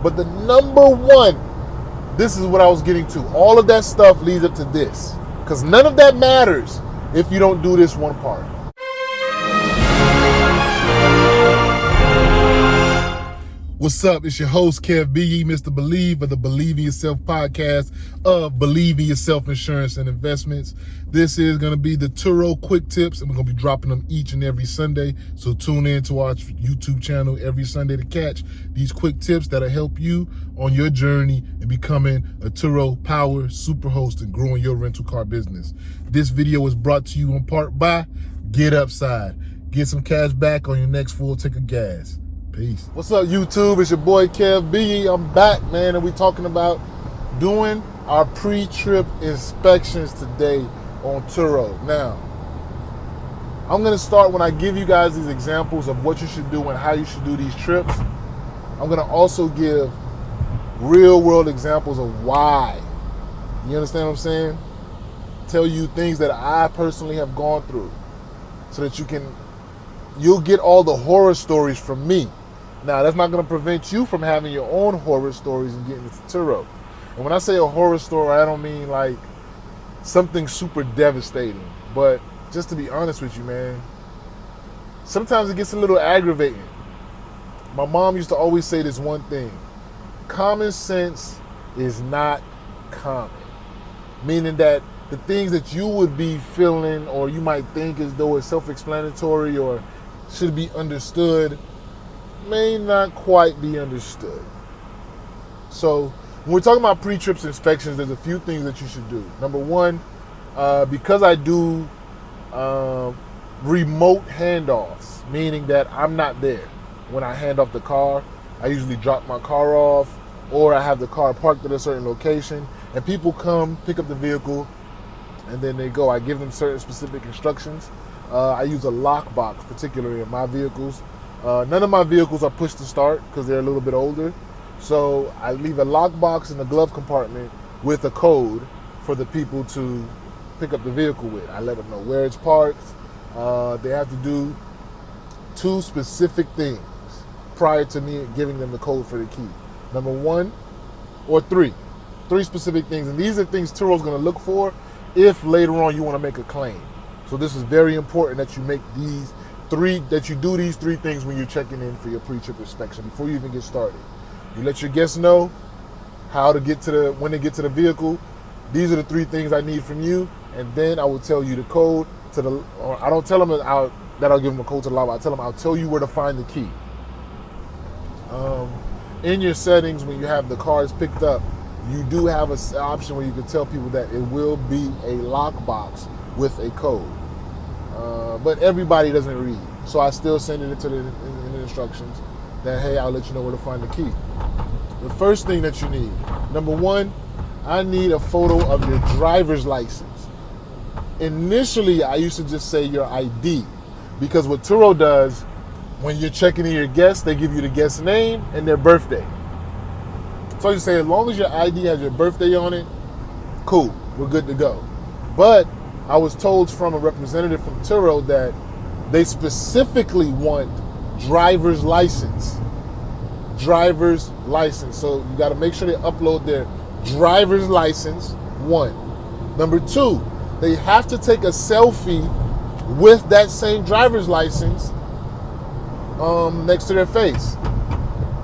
But the number one, this is what I was getting to. All of that stuff leads up to this. Because none of that matters if you don't do this one part. What's up? It's your host, Kev B. Mr. Believe of the Believe in Yourself podcast of Believe in Yourself Insurance and Investments. This is going to be the TURO quick tips, and we're going to be dropping them each and every Sunday. So tune in to our YouTube channel every Sunday to catch these quick tips that'll help you on your journey in becoming a TURO Power Super Host and growing your rental car business. This video is brought to you in part by Get Upside. Get some cash back on your next full tank of gas. Peace. What's up, YouTube? It's your boy Kev B. I'm back, man, and we're talking about doing our pre-trip inspections today on TURO. Now, I'm going to start when I give you guys these examples of what you should do and how you should do these trips. I'm going to also give real-world examples of why. You understand what I'm saying? Tell you things that I personally have gone through so that you'll get all the horror stories from me. Now, that's not going to prevent you from having your own horror stories and getting into TURO. And when I say a horror story, I don't mean like something super devastating. But just to be honest with you, man, sometimes it gets a little aggravating. My mom used to always say this one thing: common sense is not common. Meaning that the things that you would be feeling or you might think as though it's self-explanatory or should be understood may not quite be understood. So when we're talking about pre-trips inspections, there's a few things that you should do. Number one, because I do remote handoffs, meaning that I'm not there when I hand off the car. I usually drop my car off, or I have the car parked at a certain location, and people come pick up the vehicle and then they go. I give them certain specific instructions. I use a lockbox, particularly in my vehicles. None of my vehicles are push to start because they're a little bit older. So I leave a lockbox in the glove compartment with a code for the people to pick up the vehicle with. I let them know where it's parked. They have to do two specific things prior to me giving them the code for the key. Number one, or three specific things. And these are things TURO's going to look for if later on you want to make a claim. So this is very important that you make do these three things when you're checking in for your pre-trip inspection before you even get started. You let your guests know when to get to the vehicle. These are the three things I need from you, and then I will tell you the code or I don't tell them that I'll give them a code to the lobby. I tell them I'll tell you where to find the key. In your settings, when you have the cars picked up, you do have an option where you can tell people that it will be a lockbox with a code. But everybody doesn't read. So I still send it into in the instructions that, hey, I'll let you know where to find the key. The first thing that you need, number one, I need a photo of your driver's license. Initially, I used to just say your ID, because what TURO does, when you're checking in your guests, they give you the guest's name and their birthday. So you say, as long as your ID has your birthday on it, cool, we're good to go. But I was told from a representative from TURO that they specifically want driver's license. Driver's license. So you got to make sure they upload their driver's license, one. Number two, they have to take a selfie with that same driver's license next to their face.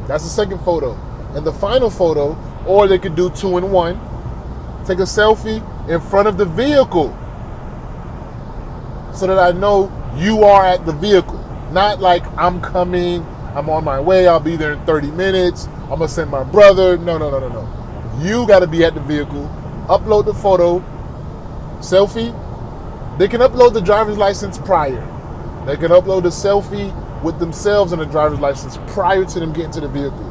That's the second photo. And the final photo, or they could do 2 in 1, take a selfie in front of the vehicle so that I know you are at the vehicle. Not like I'm coming, I'm on my way, I'll be there in 30 minutes, I'm gonna send my brother. No. You gotta be at the vehicle. Upload the photo, selfie. They can upload the driver's license prior. They can upload the selfie with themselves and the driver's license prior to them getting to the vehicle.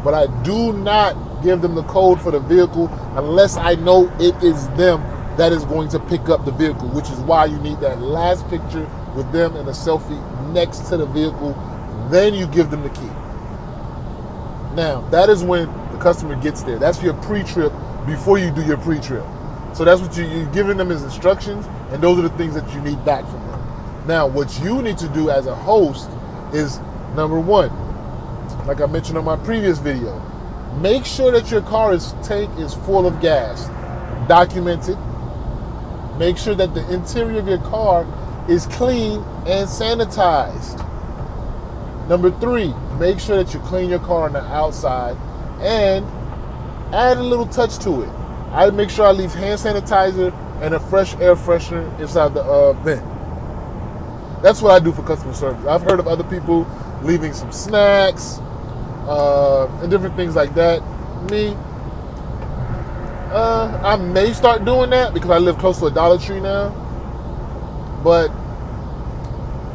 But I do not give them the code for the vehicle unless I know it is them that is going to pick up the vehicle, which is why you need that last picture with them and a selfie next to the vehicle. Then you give them the key. Now, that is when the customer gets there. That's your pre-trip before you do your pre-trip. So that's what you're giving them as instructions, and those are the things that you need back from them. Now, what you need to do as a host is, number one, like I mentioned on my previous video, Make sure that your car's tank is full of gas. Document it. Make sure that the interior of your car is clean and sanitized. Number 3, make sure that you clean your car on the outside and add a little touch to it. I make sure I leave hand sanitizer and a fresh air freshener inside the vent. That's what I do for customer service. I've heard of other people leaving some snacks and different things like that. Me, I may start doing that because I live close to a Dollar Tree now, but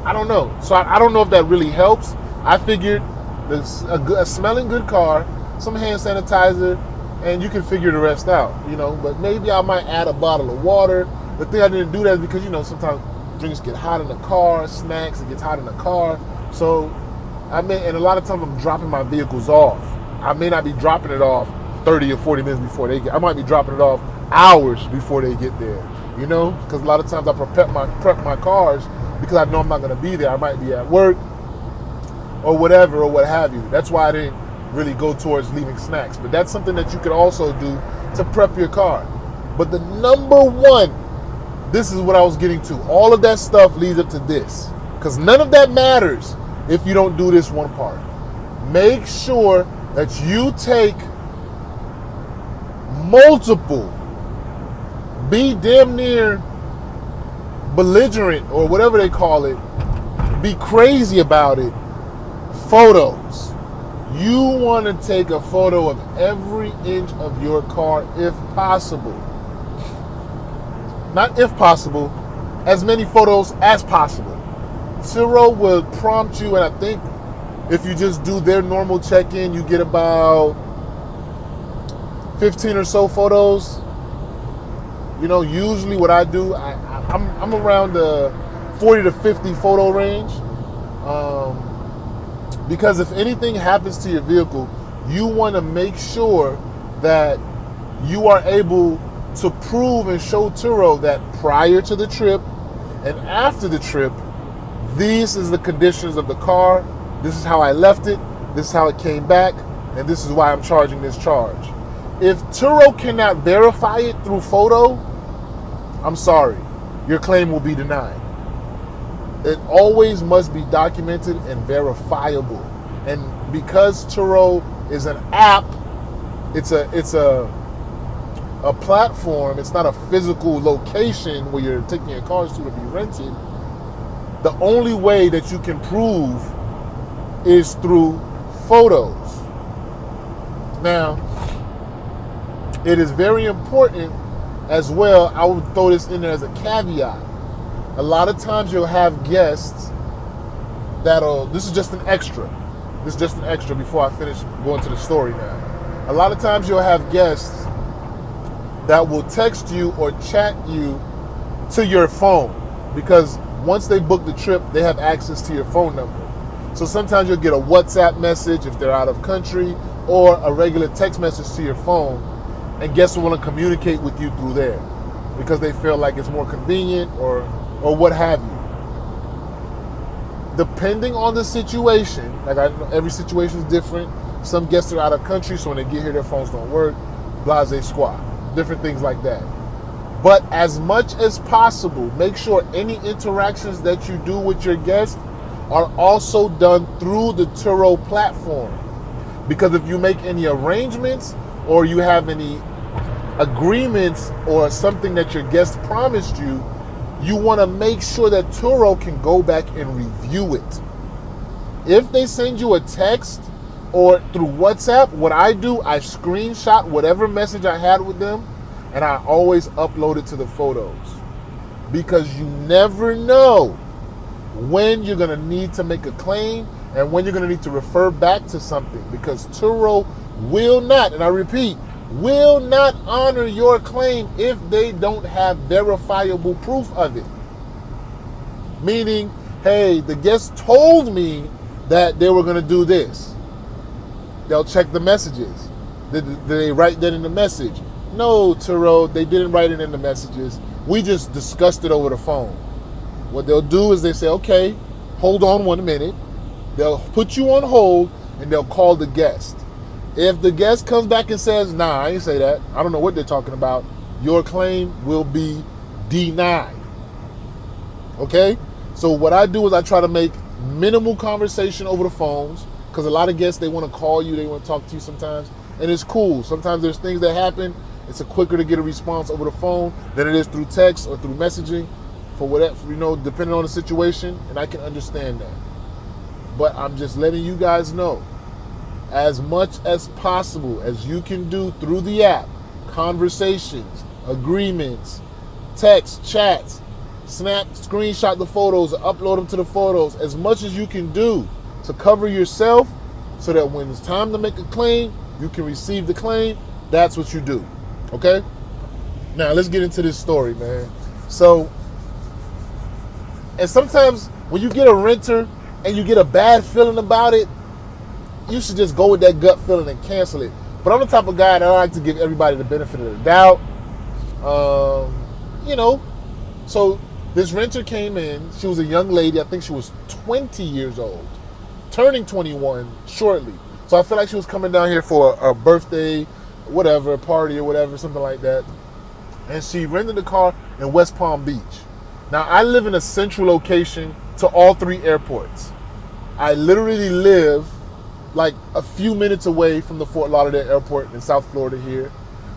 I don't know. So I don't know if that really helps. I figured a smelling good car, some hand sanitizer, and you can figure the rest out, But maybe I might add a bottle of water. The thing I didn't do that is because, sometimes drinks get hot in the car, snacks, it gets hot in the car. So, and a lot of times I'm dropping my vehicles off. I may not be dropping it off 30 or 40 minutes before they get. I might be dropping it off hours before they get there, Because a lot of times I prep my cars because I know I'm not going to be there. I might be at work or whatever or what have you. That's why I didn't really go towards leaving snacks. But that's something that you could also do to prep your car. But the number one, this is what I was getting to. All of that stuff leads up to this. Because none of that matters if you don't do this one part. Make sure that you take multiple, be damn near belligerent or whatever they call it, be crazy about it, photos. You want to take a photo of every inch of your car if possible. Not if possible, as many photos as possible. Turo will prompt you, and I think if you just do their normal check-in, you get about 15 or so photos. Usually what I do, I'm around the 40 to 50 photo range. Because if anything happens to your vehicle, you want to make sure that you are able to prove and show Turo that prior to the trip and after the trip, these is the conditions of the car, this is how I left it, this is how it came back, and this is why I'm charging this charge. If Turo cannot verify it through photo, I'm sorry, your claim will be denied. It always must be documented and verifiable. And because Turo is an app, it's a platform, it's not a physical location where you're taking your cars to be rented. The only way that you can prove is through photos. Now, it is very important as well. I would throw this in there as a caveat. A lot of times you'll have guests this is just an extra. This is just an extra before I finish going to the story now. A lot of times you'll have guests that will text you or chat you to your phone because once they book the trip, they have access to your phone number. So sometimes you'll get a WhatsApp message if they're out of country or a regular text message to your phone, and guests will want to communicate with you through there because they feel like it's more convenient or what have you. Depending on the situation, like I know every situation is different. Some guests are out of country, so when they get here, their phones don't work, blase squat, different things like that. But as much as possible, make sure any interactions that you do with your guests are also done through the Turo platform. Because if you make any arrangements or you have any agreements or something that your guest promised you, you want to make sure that Turo can go back and review it. If they send you a text or through WhatsApp, what I do, I screenshot whatever message I had with them and I always upload it to the photos. Because you never know when you're going to need to make a claim and when you're going to need to refer back to something. Because Turo will not, and I repeat, will not honor your claim if they don't have verifiable proof of it. Meaning, hey, the guest told me that they were going to do this. They'll check the messages. Did they write that in the message? No, Turo, they didn't write it in the messages. We just discussed it over the phone. What they'll do is they say, okay, hold on 1 minute. They'll put you on hold and they'll call the guest. If the guest comes back and says, nah, I ain't say that, I don't know what they're talking about, your claim will be denied. Okay? So what I do is I try to make minimal conversation over the phones, because a lot of guests, they want to call you, they want to talk to you sometimes, and it's cool. Sometimes there's things that happen, it's quicker to get a response over the phone than it is through text or through messaging, for whatever, depending on the situation, and I can understand that. But I'm just letting you guys know, as much as possible as you can do through the app, conversations, agreements, text, chats, snap, screenshot the photos, upload them to the photos, as much as you can do to cover yourself so that when it's time to make a claim, you can receive the claim. That's what you do, okay? Now, let's get into this story, man. So, and sometimes when you get a renter and you get a bad feeling about it, you should just go with that gut feeling and cancel it. But I'm the type of guy that I like to give everybody the benefit of the doubt. So this renter came in. She was a young lady. I think she was 20 years old, turning 21 shortly. So I feel like she was coming down here for a birthday, whatever, a party or whatever, something like that. And she rented a car in West Palm Beach. Now, I live in a central location to all three airports. I literally live like a few minutes away from the Fort Lauderdale airport in South Florida here,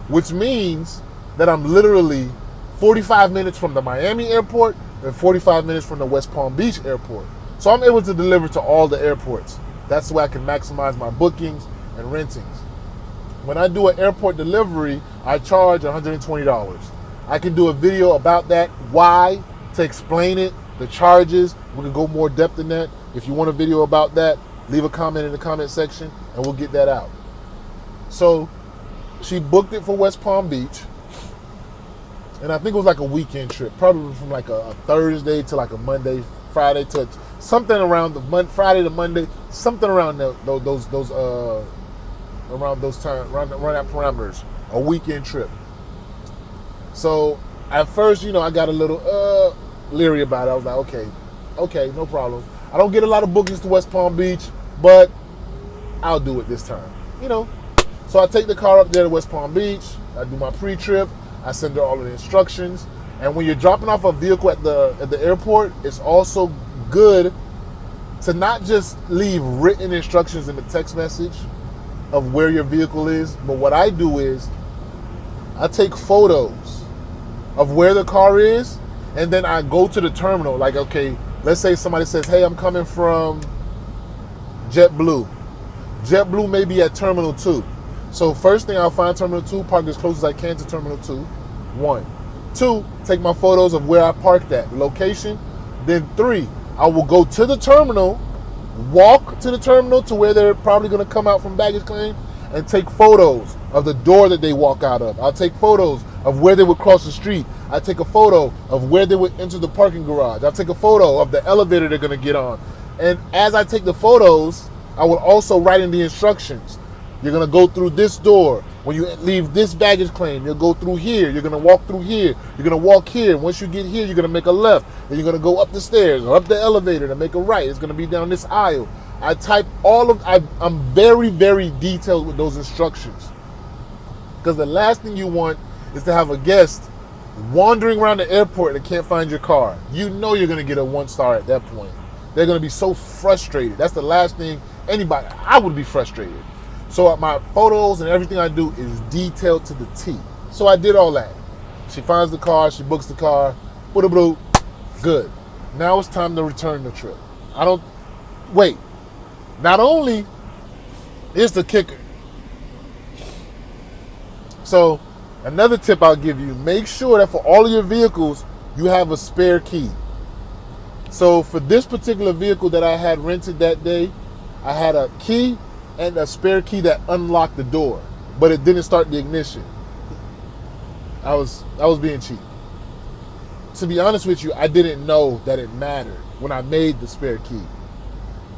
which means that I'm literally 45 minutes from the Miami airport and 45 minutes from the West Palm Beach airport. So I'm able to deliver to all the airports. That's the way I can maximize my bookings and rentings. When I do an airport delivery, I charge $120. I can do a video about that, why, to explain it, the charges. We can go more depth in that. If you want a video about that, leave a comment in the comment section and we'll get that out. So she booked it for West Palm Beach. And I think it was like a weekend trip, probably from like a Thursday to like a Monday, Friday to something around the Friday to Monday, something around around those times, around that parameters, a weekend trip. So at first, I got a little leery about it. I was like, okay, no problem. I don't get a lot of bookings to West Palm Beach, but I'll do it this time, So I take the car up there to West Palm Beach. I do my pre-trip. I send her all of the instructions. And when you're dropping off a vehicle at the airport, it's also good to not just leave written instructions in the text message of where your vehicle is, but what I do is I take photos of where the car is, and then I go to the terminal. Like, okay, let's say somebody says, hey, I'm coming from JetBlue. JetBlue may be at Terminal 2. So first thing, I'll find Terminal 2, park as close as I can to Terminal 2, 1. 2, take my photos of where I parked at, the location. Then 3, I will go to the terminal, walk to the terminal to where they're probably going to come out from baggage claim, and take photos of the door that they walk out of. I'll take photos of where they would cross the street. I take a photo of where they would enter the parking garage. I'll take a photo of the elevator they're going to get on. And as I take the photos, I will also write in the instructions. You're going to go through this door. When you leave this baggage claim, you'll go through here. You're going to walk through here. You're going to walk here. Once you get here, you're going to make a left. Then you're going to go up the stairs or up the elevator to make a right. It's going to be down this aisle. I type I'm very, very detailed with those instructions. Because the last thing you want is to have a guest wandering around the airport and can't find your car. You're going to get a 1-star at that point. They're going to be so frustrated. That's the last thing I would be frustrated. So my photos and everything I do is detailed to the T. So I did all that. She finds the car, she books the car, good. Now it's time to return the trip. Not only is the kicker. So another tip I'll give you, make sure that for all of your vehicles, you have a spare key. So for this particular vehicle that I had rented that day, I had a key and a spare key that unlocked the door, but it didn't start the ignition. I was being cheap. To be honest with you, I didn't know that it mattered when I made the spare key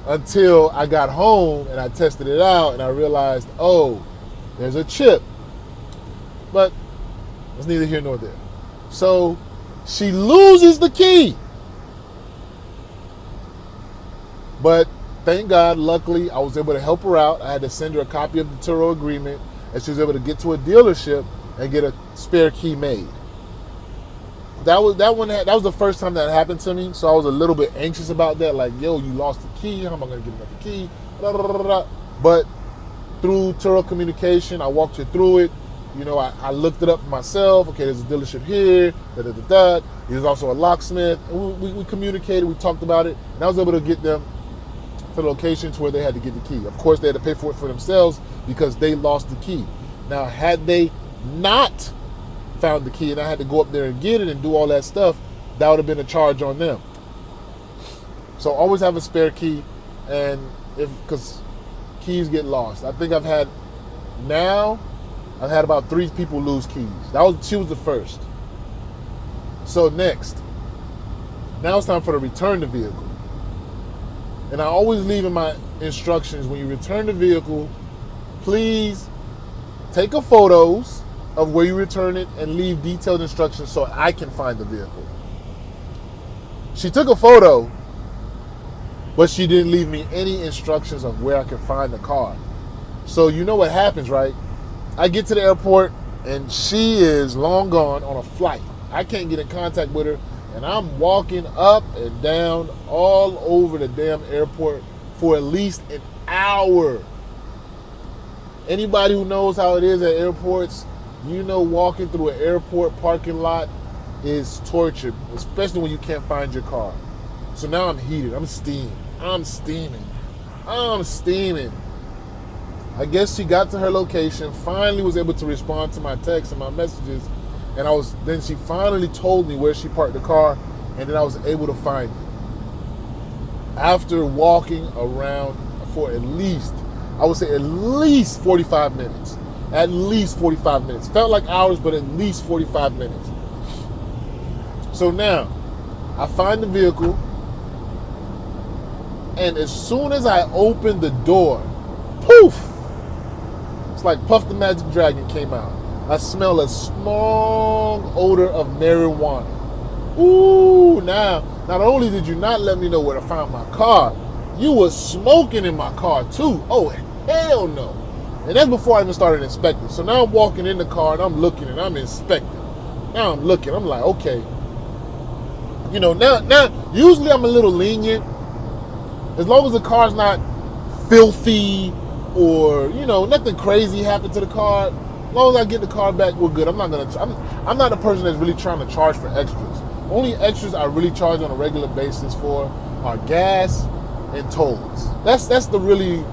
until I got home and I tested it out and I realized, there's a chip. But it's neither here nor there. So she loses the key. But thank God, luckily, I was able to help her out. I had to send her a copy of the TURO agreement, and she was able to get to a dealership and get a spare key made. That was the first time that happened to me, so I was a little bit anxious about that. Like, yo, you lost the key. How am I going to get another key? Blah, blah, blah, blah. But through TURO communication, I walked her through it. You know, I looked it up for myself. Okay, there's a dealership here. There's also a locksmith. And we communicated. We talked about it, and I was able to get them to the location to where they had to get the key. Of course, they had to pay for it for themselves because they lost the key. Now, had they not found the key and I had to go up there and get it and do all that stuff, that would have been a charge on them. So always have a spare key, and because keys get lost. I think I've had about 3 people lose keys. She was the first. So next, now it's time for the return the vehicle. And I always leave in my instructions, when you return the vehicle, please take a photos of where you return it and leave detailed instructions so I can find the vehicle. She took a photo, but she didn't leave me any instructions of where I can find the car. So you know what happens, right? I get to the airport and she is long gone on a flight. I can't get in contact with her, and I'm walking up and down all over the damn airport for at least an hour. Anybody who knows how it is at airports, you know walking through an airport parking lot is torture, especially when you can't find your car. So now I'm heated. I'm steaming. I guess she got to her location, finally was able to respond to my texts and my messages, and then she finally told me where she parked the car, and then I was able to find it. After walking around for at least 45 minutes. At least 45 minutes. Felt like hours, but at least 45 minutes. So now, I find the vehicle, and as soon as I open the door, poof! It's like Puff the Magic Dragon came out. I smell a strong odor of marijuana. Ooh, now, not only did you not let me know where to find my car, you were smoking in my car too. Oh, hell no. And that's before I even started inspecting. So now I'm walking in the car and I'm looking and I'm inspecting. Now I'm looking. I'm like, okay. You know, now usually I'm a little lenient. As long as the car's not filthy or, you know, nothing crazy happened to the car. As long as I get the car back, we're good. I'm not a person that's really trying to charge for extras. Only extras I really charge on a regular basis for are gas and tolls. That's really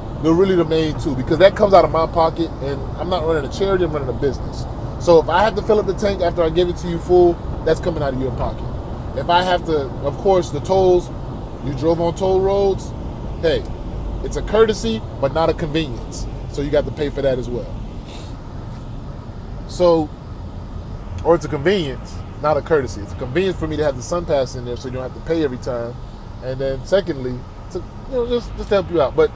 the main two, because that comes out of my pocket, and I'm not running a charity, I'm running a business. So if I have to fill up the tank after I give it to you full, that's coming out of your pocket. If I have to, of course, the tolls, you drove on toll roads, hey, it's a courtesy, but not a convenience. So you got to pay for that as well. So, or it's a convenience, not a courtesy. It's a convenience for me to have the SunPass in there so you don't have to pay every time. And then secondly, to, you know, just to help you out. But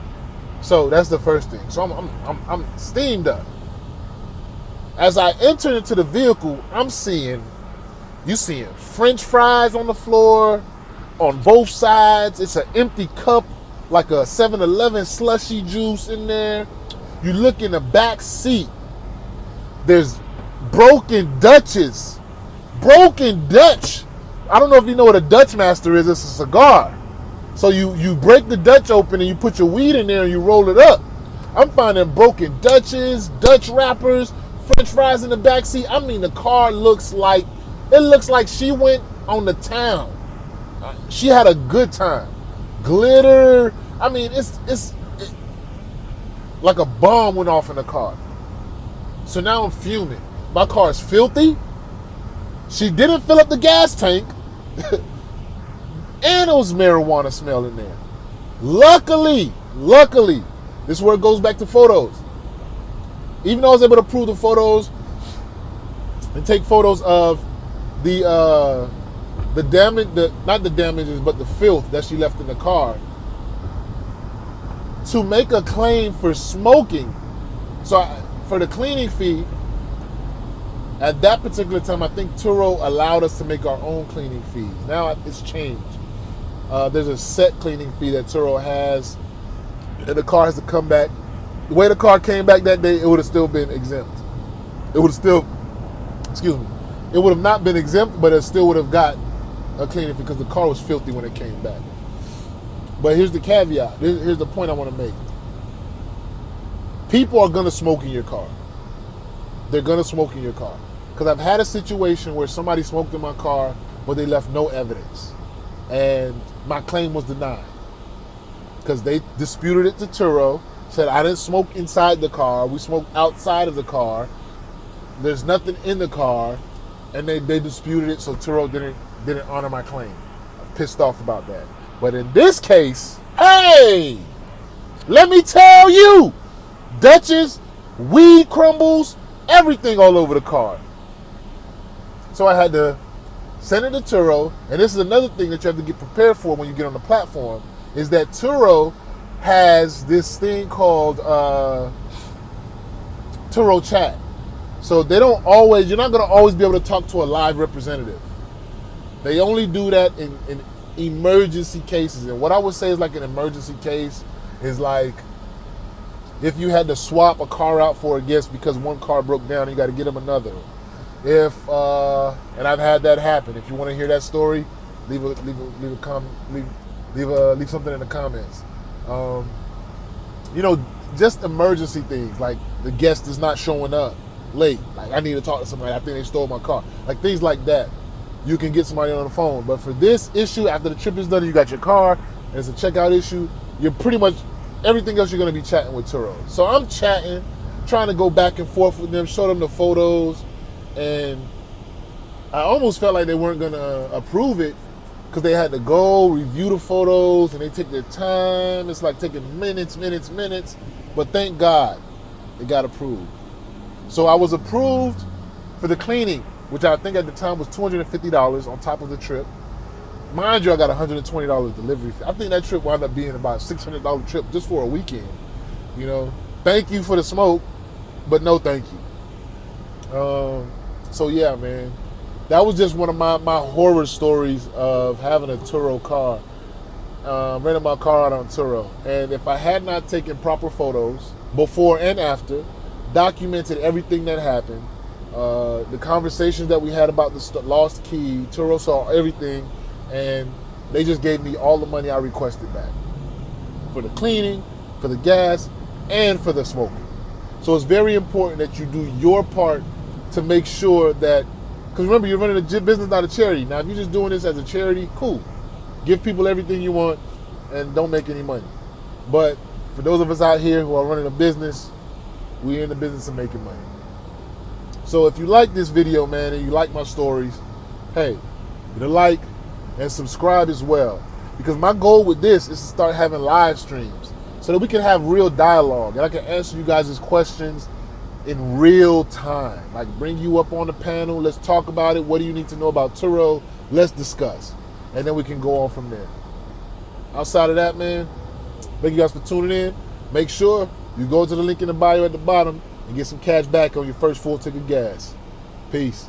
so that's the first thing. So I'm steamed up. As I enter into the vehicle, you seeing French fries on the floor on both sides. It's an empty cup, like a 7-Eleven slushy juice in there. You look in the back seat. There's broken Dutches. Broken Dutch. I don't know if you know what a Dutch Master is. It's a cigar. So you break the Dutch open and you put your weed in there and you roll it up. I'm finding broken Dutches, Dutch wrappers, French fries in the back seat. I mean, the car looks like she went on the town. She had a good time. Glitter. I mean, it's like a bomb went off in the car. So now I'm fuming. My car is filthy. She didn't fill up the gas tank. And it was marijuana smell in there. Luckily, this is where it goes back to photos. Even though I was able to prove the photos and take photos of the damage, not the damages, but the filth that she left in the car, to make a claim for smoking. So for the cleaning fee, at that particular time, I think TURO allowed us to make our own cleaning fees. Now it's changed. There's a set cleaning fee that TURO has, and the car has to come back. The way the car came back that day, it would have still been exempt. It would have still, excuse me, it would have not been exempt, but it still would have got a cleaning because the car was filthy when it came back. But here's the caveat. Here's the point I want to make. People are going to smoke in your car. They're going to smoke in your car. Because I've had a situation where somebody smoked in my car, but they left no evidence. And my claim was denied. Because they disputed it to TURO, said I didn't smoke inside the car, we smoked outside of the car, there's nothing in the car, and they disputed it, so TURO didn't honor my claim. I'm pissed off about that. But in this case, hey, let me tell you, Dutchess, weed crumbles, everything all over the car. So I had to send it to TURO, and this is another thing that you have to get prepared for when you get on the platform, is that TURO has this thing called TURO chat. So they don't always, you're not going to always be able to talk to a live representative. They only do that in emergency cases. And what I would say is like an emergency case is like if you had to swap a car out for a guest because one car broke down and you got to get them another. If and I've had that happen. If you want to hear that story, leave something in the comments. You know, just emergency things like the guest is not showing up late. Like I need to talk to somebody. I think they stole my car. Like things like that. You can get somebody on the phone. But for this issue, after the trip is done, you got your car, and it's a checkout issue, you're pretty much, everything else you're going to be chatting with TURO. So I'm chatting, trying to go back and forth with them, show them the photos, and I almost felt like they weren't going to approve it because they had to go review the photos, and they take their time. It's like taking minutes. But thank God it got approved. So I was approved for the cleaning, which I think at the time was $250 on top of the trip. Mind you, I got $120 delivery fee. I think that trip wound up being about a $600 trip just for a weekend. You know, thank you for the smoke, but no thank you. So yeah, man, that was just one of my horror stories of having a TURO car, renting my car out on TURO. And if I had not taken proper photos before and after, documented everything that happened, the conversations that we had about the lost key, TURO saw everything, and they just gave me all the money I requested back for the cleaning, for the gas, and for the smoking. So it's very important that you do your part to make sure that, because remember, you're running a business, not a charity. Now, if you're just doing this as a charity, cool. Give people everything you want and don't make any money. But for those of us out here who are running a business, we're in the business of making money. So if you like this video, man, and you like my stories, hey, hit a like and subscribe as well. Because my goal with this is to start having live streams so that we can have real dialogue and I can answer you guys' questions in real time. Like bring you up on the panel, let's talk about it. What do you need to know about TURO? Let's discuss. And then we can go on from there. Outside of that, man, thank you guys for tuning in. Make sure you go to the link in the bio at the bottom and get some cash back on your first full tank of gas. Peace.